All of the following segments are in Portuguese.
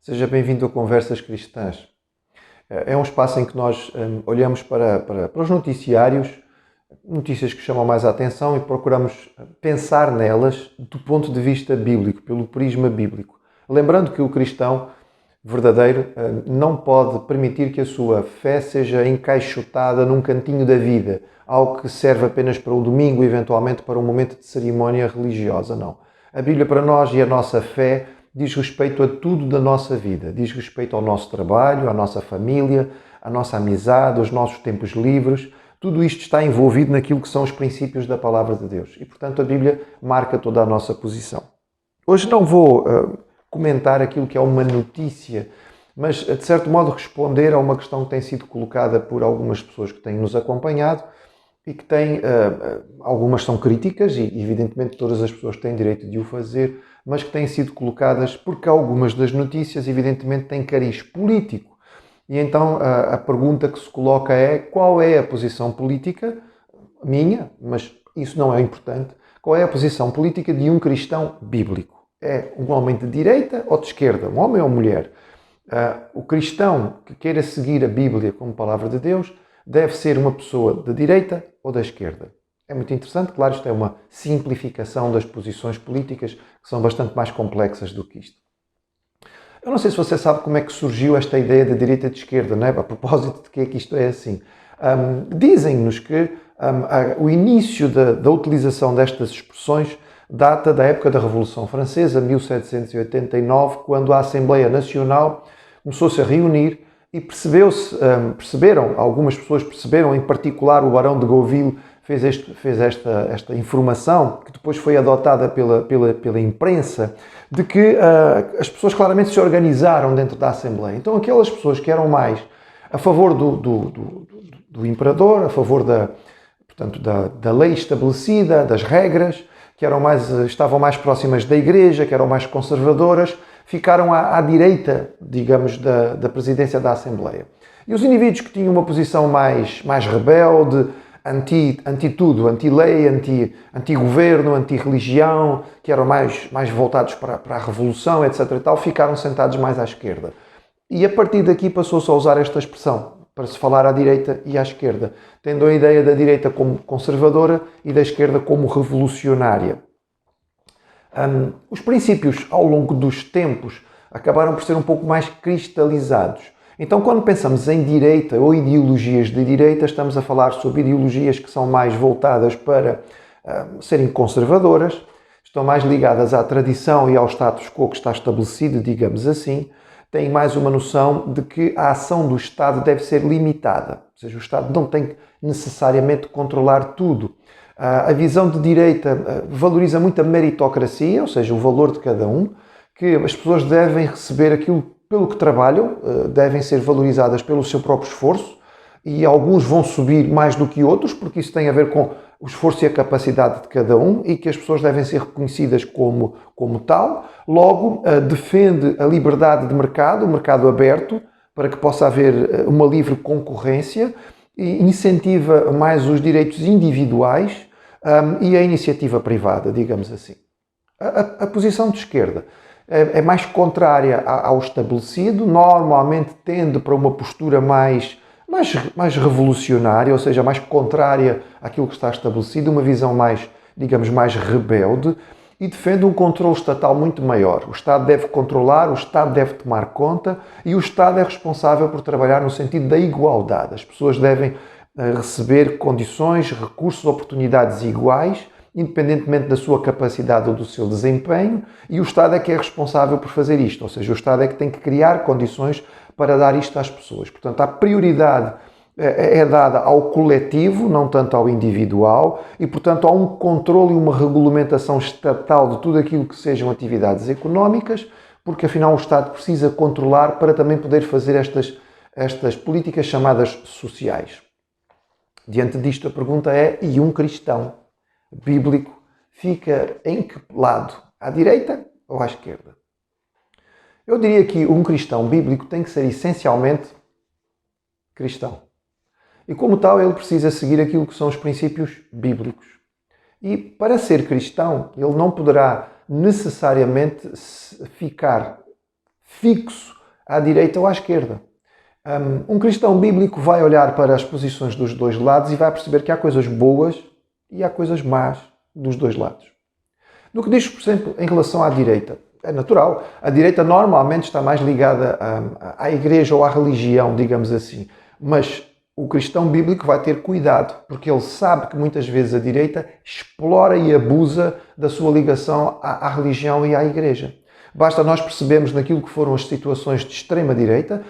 Seja bem-vindo a Conversas Cristãs. É um espaço em que nós olhamos para os noticiários, notícias que chamam mais a atenção e procuramos pensar nelas do ponto de vista bíblico, pelo prisma bíblico. Lembrando que o cristão verdadeiro não pode permitir que a sua fé seja encaixotada num cantinho da vida, algo que serve apenas para o domingo, eventualmente para um momento de cerimónia religiosa, não. A Bíblia para nós e a nossa fé diz respeito a tudo da nossa vida. Diz respeito ao nosso trabalho, à nossa família, à nossa amizade, aos nossos tempos livres. Tudo isto está envolvido naquilo que são os princípios da Palavra de Deus. E, portanto, a Bíblia marca toda a nossa posição. Hoje não vou comentar aquilo que é uma notícia, mas, de certo modo, responder a uma questão que tem sido colocada por algumas pessoas que têm nos acompanhado e que têm, algumas são críticas e, evidentemente, todas as pessoas têm direito de o fazer, mas que têm sido colocadas porque algumas das notícias, evidentemente, têm cariz político. E então a pergunta que se coloca é: qual é a posição política minha, mas isso não é importante, qual é a posição política de um cristão bíblico? É um homem de direita ou de esquerda? Um homem ou mulher? O cristão que queira seguir a Bíblia como palavra de Deus deve ser uma pessoa de direita ou da esquerda? É muito interessante, claro, isto é uma simplificação das posições políticas que são bastante mais complexas do que isto. Eu não sei se você sabe como é que surgiu esta ideia de direita e de esquerda, não é? A propósito de que é que isto é assim. Dizem-nos que o início da utilização destas expressões data da época da Revolução Francesa, 1789, quando a Assembleia Nacional começou-se a reunir e algumas pessoas perceberam, em particular o Barão de Gaulle fez esta informação, que depois foi adotada pela imprensa, de que as pessoas claramente se organizaram dentro da Assembleia. Então aquelas pessoas que eram mais a favor do imperador, a favor da lei estabelecida, das regras, que estavam mais próximas da Igreja, que eram mais conservadoras, ficaram à direita, digamos, da presidência da Assembleia. E os indivíduos que tinham uma posição mais rebelde, anti-tudo, anti-lei, anti-governo, anti-religião, que eram mais voltados para a revolução, etc. e tal, ficaram sentados mais à esquerda. E a partir daqui passou-se a usar esta expressão para se falar à direita e à esquerda, tendo a ideia da direita como conservadora e da esquerda como revolucionária. Os princípios, ao longo dos tempos, acabaram por ser um pouco mais cristalizados. Então, quando pensamos em direita ou ideologias de direita, estamos a falar sobre ideologias que são mais voltadas para serem conservadoras, estão mais ligadas à tradição e ao status quo que está estabelecido, digamos assim, têm mais uma noção de que a ação do Estado deve ser limitada. Ou seja, o Estado não tem que necessariamente controlar tudo. A visão de direita valoriza muito a meritocracia, ou seja, o valor de cada um, que as pessoas devem receber aquilo pelo que trabalham, devem ser valorizadas pelo seu próprio esforço, e alguns vão subir mais do que outros, porque isso tem a ver com o esforço e a capacidade de cada um, e que as pessoas devem ser reconhecidas como tal. Logo, defende a liberdade de mercado, o mercado aberto, para que possa haver uma livre concorrência, e incentiva mais os direitos individuais e a iniciativa privada, digamos assim. A posição de esquerda é mais contrária ao estabelecido, normalmente tende para uma postura mais revolucionária, ou seja, mais contrária àquilo que está estabelecido, uma visão mais rebelde, e defende um controle estatal muito maior. O Estado deve controlar, o Estado deve tomar conta e o Estado é responsável por trabalhar no sentido da igualdade. As pessoas devem receber condições, recursos, oportunidades iguais, independentemente da sua capacidade ou do seu desempenho, e o Estado é que é responsável por fazer isto, ou seja, o Estado é que tem que criar condições para dar isto às pessoas. Portanto, a prioridade é dada ao coletivo, não tanto ao individual, e, portanto, há um controle e uma regulamentação estatal de tudo aquilo que sejam atividades económicas, porque, afinal, o Estado precisa controlar para também poder fazer estas políticas chamadas sociais. Diante disto, a pergunta é: e um cristão bíblico fica em que lado? À direita ou à esquerda? Eu diria que um cristão bíblico tem que ser essencialmente cristão. E como tal, ele precisa seguir aquilo que são os princípios bíblicos. E para ser cristão, ele não poderá necessariamente ficar fixo à direita ou à esquerda. Um cristão bíblico vai olhar para as posições dos dois lados e vai perceber que há coisas boas e há coisas más dos dois lados. No que diz, por exemplo, em relação à direita, é natural. A direita normalmente está mais ligada à igreja ou à religião, digamos assim. Mas o cristão bíblico vai ter cuidado, porque ele sabe que muitas vezes a direita explora e abusa da sua ligação à religião e à igreja. Basta nós percebermos naquilo que foram as situações de extrema-direita,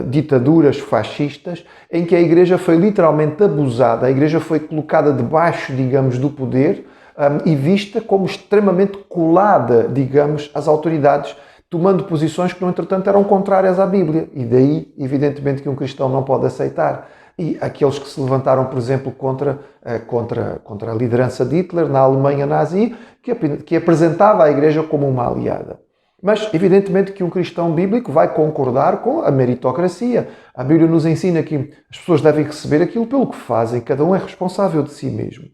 ditaduras fascistas, em que a igreja foi literalmente abusada, a igreja foi colocada debaixo, digamos, do poder, e vista como extremamente colada, digamos, às autoridades, tomando posições que, no entretanto, eram contrárias à Bíblia. E daí, evidentemente, que um cristão não pode aceitar. E aqueles que se levantaram, por exemplo, contra a liderança de Hitler na Alemanha nazi, que apresentava a Igreja como uma aliada. Mas, evidentemente, que um cristão bíblico vai concordar com a meritocracia. A Bíblia nos ensina que as pessoas devem receber aquilo pelo que fazem, cada um é responsável de si mesmo.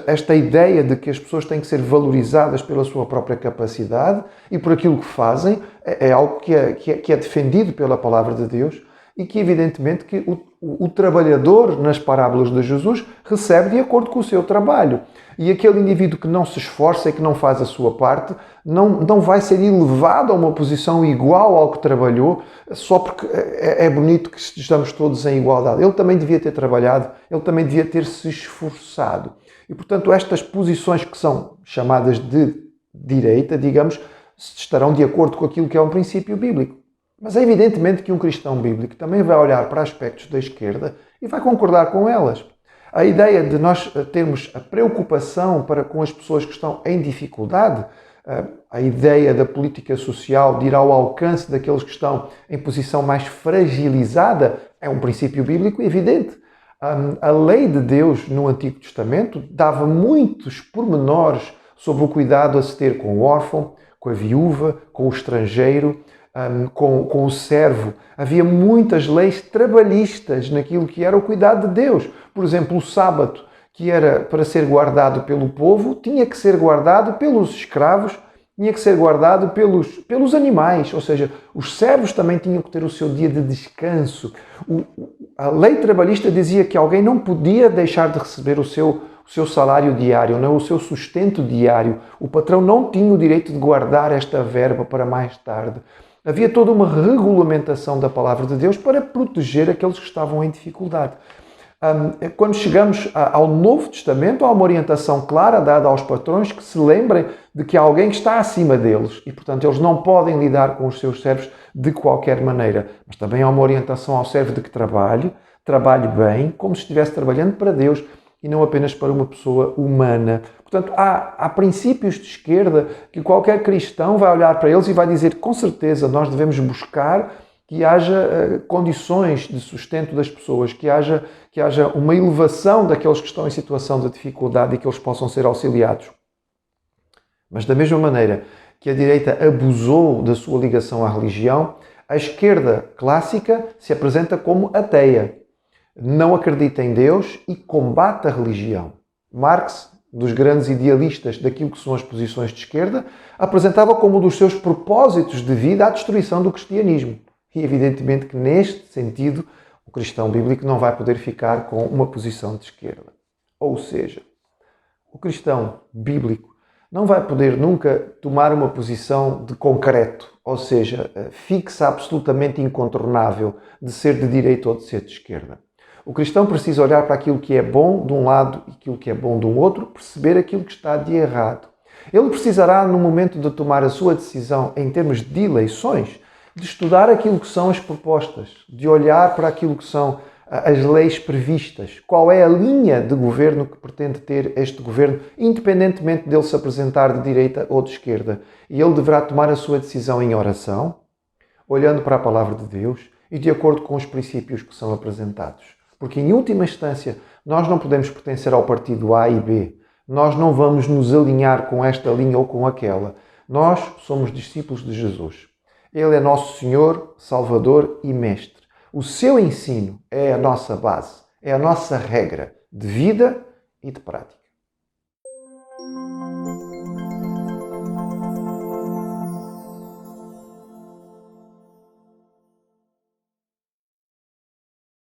Esta ideia de que as pessoas têm que ser valorizadas pela sua própria capacidade e por aquilo que fazem é algo que é defendido pela palavra de Deus e que, evidentemente, que o trabalhador, nas parábolas de Jesus, recebe de acordo com o seu trabalho. E aquele indivíduo que não se esforça e que não faz a sua parte, não vai ser elevado a uma posição igual ao que trabalhou, só porque é bonito que estejamos todos em igualdade. Ele também devia ter trabalhado, ele também devia ter se esforçado. E, portanto, estas posições que são chamadas de direita, digamos, estarão de acordo com aquilo que é um princípio bíblico. Mas é evidentemente que um cristão bíblico também vai olhar para aspectos da esquerda e vai concordar com elas. A ideia de nós termos a preocupação com as pessoas que estão em dificuldade, a ideia da política social de ir ao alcance daqueles que estão em posição mais fragilizada, é um princípio bíblico evidente. A lei de Deus no Antigo Testamento dava muitos pormenores sobre o cuidado a se ter com o órfão, com a viúva, com o estrangeiro, com o servo. Havia muitas leis trabalhistas naquilo que era o cuidado de Deus. Por exemplo, o sábado, que era para ser guardado pelo povo, tinha que ser guardado pelos escravos, tinha que ser guardado pelos animais, ou seja, os servos também tinham que ter o seu dia de descanso. A lei trabalhista dizia que alguém não podia deixar de receber o seu salário diário, não, o seu sustento diário. O patrão não tinha o direito de guardar esta verba para mais tarde. Havia toda uma regulamentação da palavra de Deus para proteger aqueles que estavam em dificuldade. Quando chegamos ao Novo Testamento, há uma orientação clara dada aos patrões que se lembrem de que há alguém que está acima deles e, portanto, eles não podem lidar com os seus servos de qualquer maneira. Mas também há uma orientação ao servo de que trabalhe bem, como se estivesse trabalhando para Deus e não apenas para uma pessoa humana. Portanto, há princípios de esquerda que qualquer cristão vai olhar para eles e vai dizer, com certeza, nós devemos buscar que haja condições de sustento das pessoas, que haja uma elevação daqueles que estão em situação de dificuldade e que eles possam ser auxiliados. Mas da mesma maneira que a direita abusou da sua ligação à religião, a esquerda clássica se apresenta como ateia, não acredita em Deus e combate a religião. Marx, dos grandes idealistas daquilo que são as posições de esquerda, apresentava como um dos seus propósitos de vida a destruição do cristianismo. E evidentemente que neste sentido o cristão bíblico não vai poder ficar com uma posição de esquerda. Ou seja, o cristão bíblico não vai poder nunca tomar uma posição de concreto, ou seja, fixa, absolutamente incontornável de ser de direita ou de ser de esquerda. O cristão precisa olhar para aquilo que é bom de um lado e aquilo que é bom de um outro, perceber aquilo que está de errado. Ele precisará, no momento de tomar a sua decisão em termos de eleições, de estudar aquilo que são as propostas, de olhar para aquilo que são as leis previstas, qual é a linha de governo que pretende ter este governo, independentemente dele se apresentar de direita ou de esquerda. E ele deverá tomar a sua decisão em oração, olhando para a palavra de Deus e de acordo com os princípios que são apresentados. Porque, em última instância, nós não podemos pertencer ao partido A e B. Nós não vamos nos alinhar com esta linha ou com aquela. Nós somos discípulos de Jesus. Ele é nosso Senhor, Salvador e Mestre. O seu ensino é a nossa base, é a nossa regra de vida e de prática.